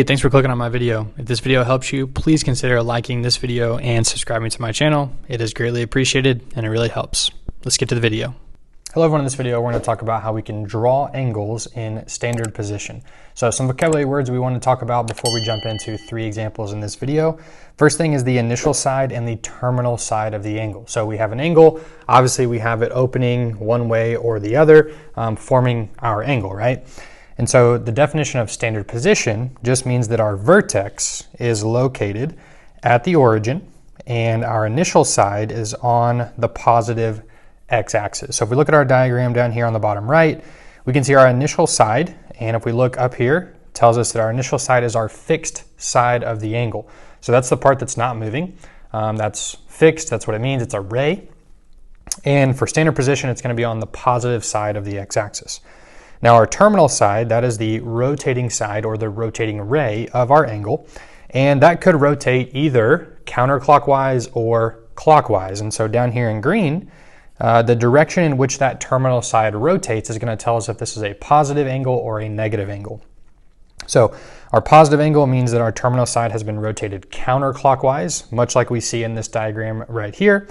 Hey, thanks for clicking on my video. If this video helps you, please consider liking this video and subscribing to my channel. It is greatly appreciated and it really helps. Let's get to the video. Hello everyone, in this video we're going to talk about how we can draw angles in standard position. So some vocabulary words we want to talk about before we jump into three examples in this video. First thing is the initial side and the terminal side of the angle. So we have an angle, obviously we have it opening one way or the other, forming our angle, right? And so the definition of standard position just means that our vertex is located at the origin and our initial side is on the positive x-axis. So if we look at our diagram down here on the bottom right, we can see our initial side, and if we look up here, it tells us that our initial side is our fixed side of the angle. So that's the part that's not moving. That's fixed, that's what it means, it's a ray. And for standard position, it's going to be on the positive side of the x-axis. Now our terminal side, that is the rotating side or the rotating ray of our angle, and that could rotate either counterclockwise or clockwise. And so down here in green, the direction in which that terminal side rotates is going to tell us if this is a positive angle or a negative angle. So our positive angle means that our terminal side has been rotated counterclockwise, much like we see in this diagram right here.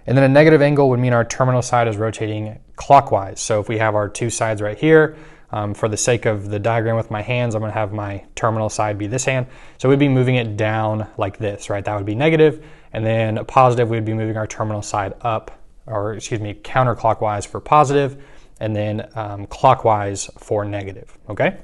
And then a negative angle would mean our terminal side is rotating clockwise. So if we have our two sides right here, for the sake of the diagram with my hands, I'm going to have my terminal side be this hand. So we'd be moving it down like this, right? That would be negative. And then positive, we'd be moving our terminal side up, or excuse me, counterclockwise for positive, and then clockwise for negative, okay?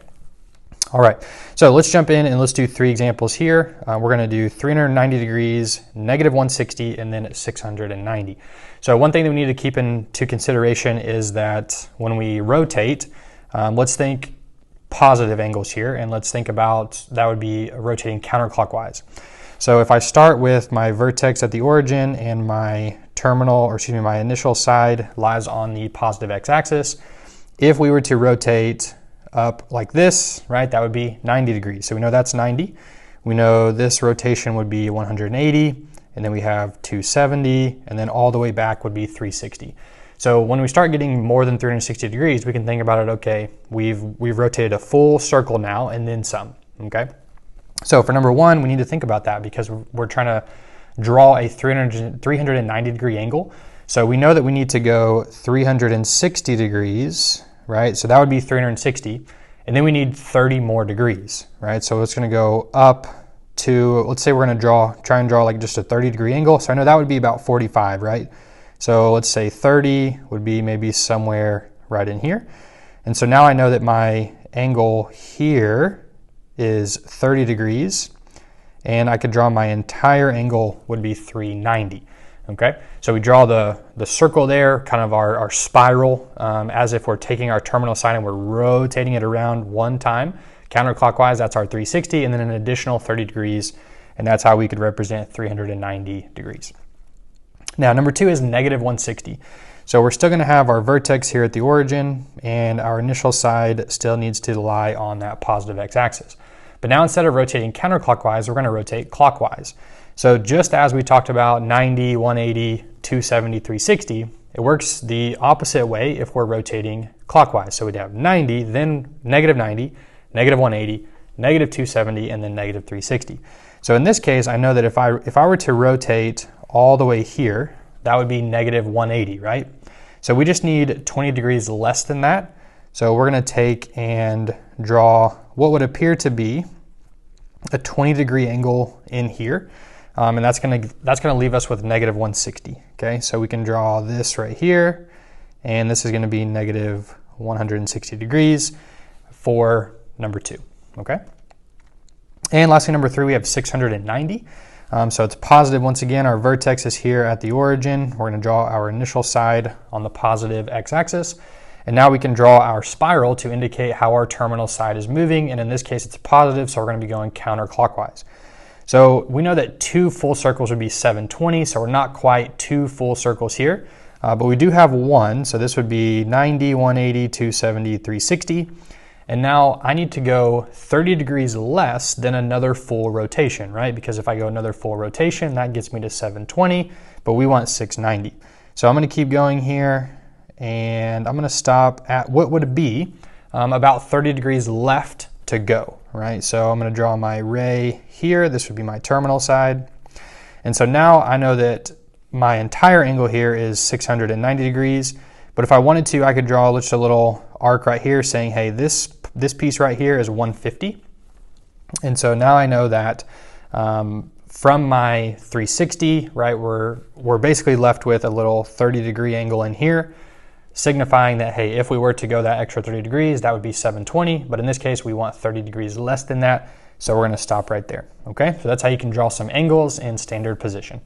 All right, so let's jump in and let's do three examples here. We're gonna do 390 degrees, negative 160, and then 690. So one thing that we need to keep into consideration is that when we rotate, let's think positive angles here, and let's think about, that would be rotating counterclockwise. So if I start with my vertex at the origin and my terminal, or excuse me, my initial side lies on the positive x-axis, if we were to rotate up like this, right, that would be 90 degrees. So we know that's 90. We know this rotation would be 180, and then we have 270, and then all the way back would be 360. So when we start getting more than 360 degrees, we can think about it, okay, we've rotated a full circle now and then some, okay? So for number one, we need to think about that because we're trying to draw a 390 degree angle. So we know that we need to go 360 degrees, right? So that would be 360. And then we need 30 more degrees, right? So it's going to go up to, let's say we're going to try and draw like just a 30 degree angle. So I know that would be about 45, right? So let's say 30 would be maybe somewhere right in here. And so now I know that my angle here is 30 degrees. And I could draw my entire angle would be 390, okay? So we draw the circle there, kind of our spiral, as if we're taking our terminal side and we're rotating it around one time. Counterclockwise, that's our 360, and then an additional 30 degrees, and that's how we could represent 390 degrees. Now, number two is negative 160. So we're still gonna have our vertex here at the origin, and our initial side still needs to lie on that positive x-axis. But now instead of rotating counterclockwise, we're going to rotate clockwise. So just as we talked about 90, 180, 270, 360, it works the opposite way if we're rotating clockwise. So we'd have 90, then negative 90, negative 180, negative 270, and then negative 360. So in this case, I know that if I were to rotate all the way here, that would be negative 180, right? So we just need 20 degrees less than that. So we're going to take and draw what would appear to be a 20 degree angle in here. And that's gonna leave us with negative 160, okay? So we can draw this right here, and this is gonna be negative 160 degrees for number two, okay? And lastly, number three, we have 690. So it's positive once again. Our vertex is here at the origin. We're gonna draw our initial side on the positive x-axis. And now we can draw our spiral to indicate how our terminal side is moving. And in this case, it's positive, so we're going to be going counterclockwise. So we know that two full circles would be 720, so we're not quite two full circles here. But we do have one, so this would be 90, 180, 270, 360. And now I need to go 30 degrees less than another full rotation, right? Because if I go another full rotation, that gets me to 720, but we want 690. So I'm going to keep going here. And I'm going to stop at what would it be about 30 degrees left to go, right? So I'm going to draw my ray here. This would be my terminal side. And so now I know that my entire angle here is 690 degrees. But if I wanted to, I could draw just a little arc right here saying, hey, this piece right here is 150. And so now I know that from my 360, right, we're basically left with a little 30-degree angle in here, signifying that, hey, if we were to go that extra 30 degrees, that would be 720. But in this case, we want 30 degrees less than that. So we're going to stop right there. Okay, so that's how you can draw some angles in standard position.